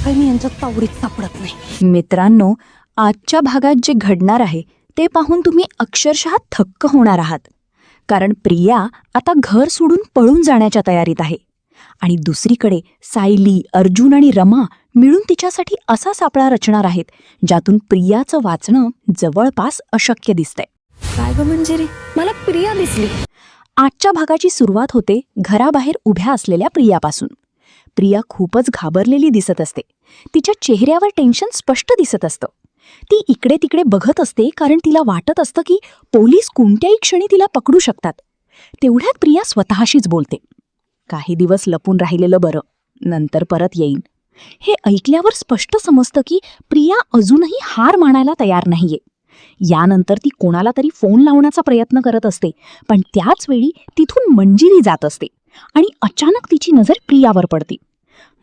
काय मी यांच्या तावडीत सापडत नाही. मित्रांनो, आजच्या भागात जे घडणार आहे ते पाहून तुम्ही अक्षरशः थक्क होणार आहात. कारण प्रिया आता घर सोडून पळून जाण्याच्या तयारीत आहे आणि दुसरीकडे सायली, अर्जुन आणि रमा मिळून तिच्यासाठी असा सापळा रचणार आहेत ज्यातून प्रियाचं वाचणं जवळपास अशक्य दिसतंय. काय ग मंजिरी, मला प्रिया दिसली. आजच्या भागाची सुरुवात होते घराबाहेर उभ्या असलेल्या प्रियापासून. प्रिया खूपच घाबरलेली दिसत असते. तिच्या चेहऱ्यावर टेन्शन स्पष्ट दिसत असतं. ती इकडे तिकडे बघत असते कारण तिला वाटत असतं की पोलीस कोणत्याही क्षणी तिला पकडू शकतात. तेवढ्यात प्रिया स्वतःशीच बोलते, काही दिवस लपून राहिलेलं बरं, नंतर परत येईन. हे ऐकल्यावर स्पष्ट समजतं की प्रिया अजूनही हार मानायला तयार नाहीये. यानंतर ती कोणाला तरी फोन लावण्याचा प्रयत्न करत असते, पण त्याच वेळी तिथून मंजिरी जात असते आणि अचानक तिची नजर प्रियावर पडते.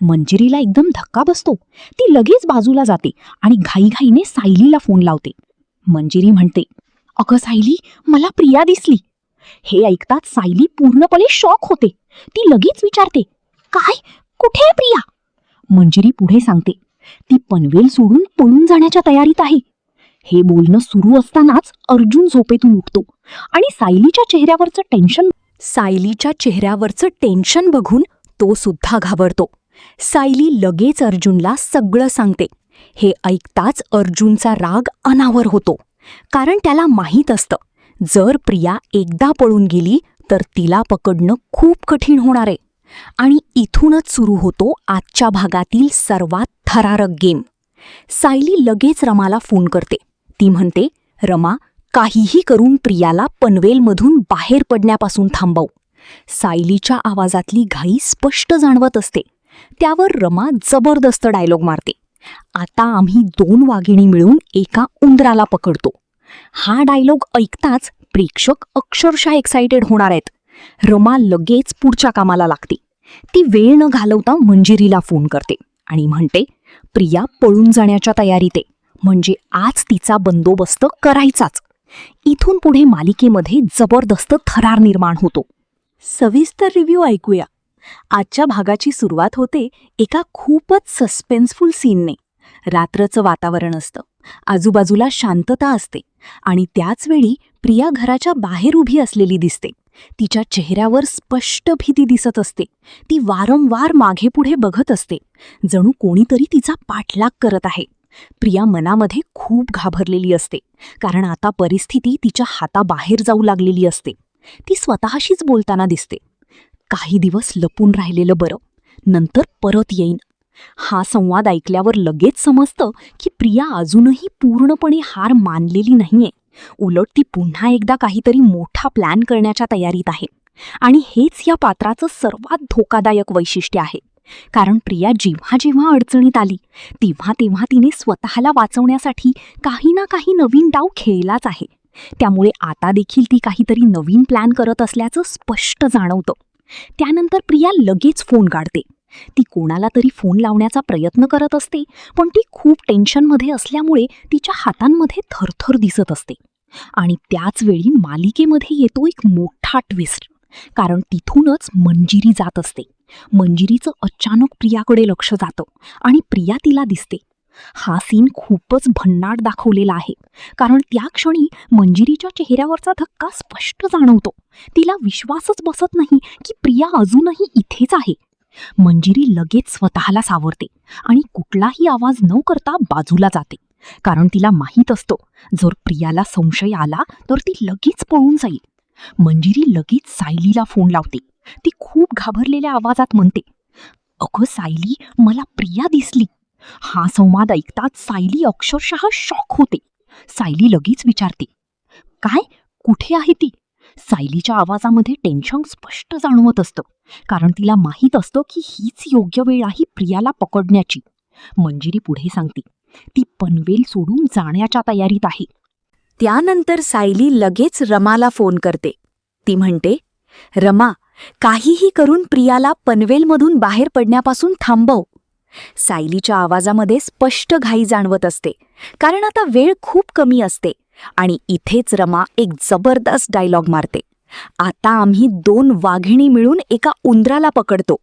मंजिरीला एकदम धक्का बसतो. ती लगेच बाजूला जाते आणि घाईघाईने सायलीला फोन लावते. मंजिरी म्हणते, अगं सायली, मला प्रिया दिसली. हे ऐकताच सायली पूर्णपणे शॉक होते. ती लगेच विचारते, काय, कुठे आहे प्रिया? मंजिरी पुढे सांगते, ती पनवेल सोडून पळून जाण्याच्या तयारीत आहे. हे बोलणं सुरू असतानाच अर्जुन झोपेतून उठतो आणि सायलीच्या चेहऱ्यावरचं टेन्शन बघून तो सुद्धा घाबरतो. सायली लगेच अर्जुनला सगळं सांगते. हे ऐकताच अर्जुनचा राग अनावर होतो, कारण त्याला माहीत असतं जर प्रिया एकदा पळून गेली तर तिला पकडणं खूप कठीण होणार आहे. आणि इथूनच सुरू होतो आजच्या भागातील सर्वात थरारक गेम. सायली लगेच रमाला फोन करते. ती म्हणते, रमा, काहीही करून प्रियाला पनवेलमधून बाहेर पडण्यापासून थांबव. सायलीच्या आवाजातली घाई स्पष्ट जाणवत असते. त्यावर रमा जबरदस्त डायलॉग मारते, आता आम्ही 2 वाघिणी मिळून एका उंदराला पकडतो. हा डायलॉग ऐकताच प्रेक्षक अक्षरशः एक्साइटेड होणार आहेत. रमा लगेच पुढच्या कामाला लागते. ती वेळ न घालवता मंजिरीला फोन करते आणि म्हणते, प्रिया पळून जाण्याच्या तयारीत आहे, म्हणजे आज तिचा बंदोबस्त करायचाच. इथून पुढे मालिकेमध्ये जबरदस्त थरार निर्माण होतो. सविस्तर रिव्ह्यू ऐकूया. आजच्या भागाची सुरुवात होते एका खूपच सस्पेन्सफुल सीनने. रात्रचं वातावरण असतं, आजूबाजूला शांतता असते आणि त्याचवेळी प्रिया घराच्या बाहेर उभी असलेली दिसते. तिच्या चेहऱ्यावर स्पष्ट भीती दिसत असते. ती वारंवार मागे पुढे बघत असते, जणू कोणीतरी तिचा पाठलाग करत आहे. प्रिया मनामध्ये खूप घाबरलेली असते, कारण आता परिस्थिती तिच्या हाताबाहेर जाऊ लागलेली असते. ती स्वतःशीच बोलताना दिसते, काही दिवस लपून राहिलेलं बरं, नंतर परत येईन. हा संवाद ऐकल्यावर लगेच समजतं की प्रिया अजूनही पूर्णपणे हार मानलेली नाहीये. उलट ती पुन्हा एकदा काहीतरी मोठा प्लॅन करण्याच्या तयारीत आहे. आणि हेच या पात्राचं सर्वात धोकादायक वैशिष्ट्य आहे. कारण प्रिया जेव्हा जेव्हा अडचणीत आली तेव्हा तेव्हा तिने स्वतःला वाचवण्यासाठी काही ना काही नवीन डाव खेळलाच आहे. त्यामुळे आता देखील ती काहीतरी नवीन प्लॅन करत असल्याचं स्पष्ट जाणवतं. त्यानंतर प्रिया लगेच फोन काढते. ती कोणाला तरी फोन लावण्याचा प्रयत्न करत असते, पण ती खूप टेन्शनमध्ये असल्यामुळे तिच्या हातांमध्ये थरथर दिसत असते. आणि त्याच वेळी मालिकेमध्ये येतो एक मोठा ट्विस्ट, कारण तिथूनच मंजिरी जात असते. मंजिरीचं अचानक प्रियाकडे लक्ष जातं आणि प्रिया तिला दिसते. हा सीन खूपच भन्नाट दाखवलेला आहे, कारण त्या क्षणी मंजिरीच्या चेहऱ्यावरचा धक्का स्पष्ट जाणवतो. तिला विश्वासच बसत नाही की प्रिया अजूनही इथेच आहे. मंजिरी लगेच स्वतःला सावरते आणि कुठलाही आवाज न करता बाजूला जाते, कारण तिला माहीत असतं जर प्रियाला संशय आला तर ती लगेच पळून जाईल. मंजिरी लगेच सायलीला फोन लावते. ती खूप घाबरलेल्या आवाजात म्हणते, अगं सायली, मला प्रिया दिसली. हा संवाद ऐकताच सायली अक्षरशः शॉक होते. सायली लगेच विचारते, काय, कुठे आहे ती? सायलीच्या आवाजामध्ये टेन्शन स्पष्ट जाणवत असतं, कारण तिला माहीत असतं की हीच योग्य वेळ आहे प्रियाला पकडण्याची. मंजिरी पुढे सांगते, ती पनवेल सोडून जाण्याच्या तयारीत आहे. त्यानंतर सायली लगेच रमाला फोन करते. ती म्हणते, रमा, काहीही करून प्रियाला पनवेलमधून बाहेर पडण्यापासून थांबव. सायलीच्या आवाजामध्ये स्पष्ट घाई जाणवत असते, कारण आता वेळ खूप कमी असते. आणि इथेच रमा एक जबरदस्त डायलॉग मारते, आता आम्ही 2 वाघिणी मिळून एका उंदराला पकडतो.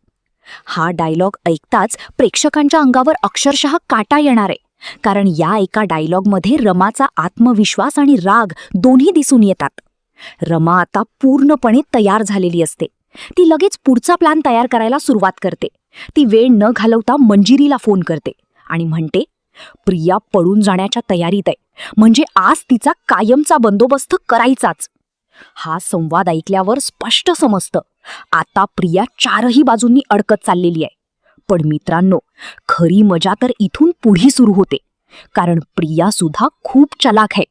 हा डायलॉग ऐकताच प्रेक्षकांच्या अंगावर अक्षरशः काटा येणार आहे, कारण या एका डायलॉगमध्ये रमाचा आत्मविश्वास आणि राग दोन्ही दिसून येतात. रमा आता पूर्णपणे तयार झालेली असते. ती लगेच पुढचा प्लॅन तयार करायला सुरुवात करते. ती वेळ न घालवता मंजिरीला फोन करते आणि म्हणते, प्रिया पळून जाण्याच्या तयारीत आहे, म्हणजे आज तिचा कायमचा बंदोबस्त करायचाच. हा संवाद ऐकल्यावर स्पष्ट समजतं, आता प्रिया चारही बाजूंनी अडकत चाललेली आहे. पण मित्रांनो, खरी मजा तर इथून पुढे सुरू होते, कारण प्रिया सुद्धा खूप चलाख आहे.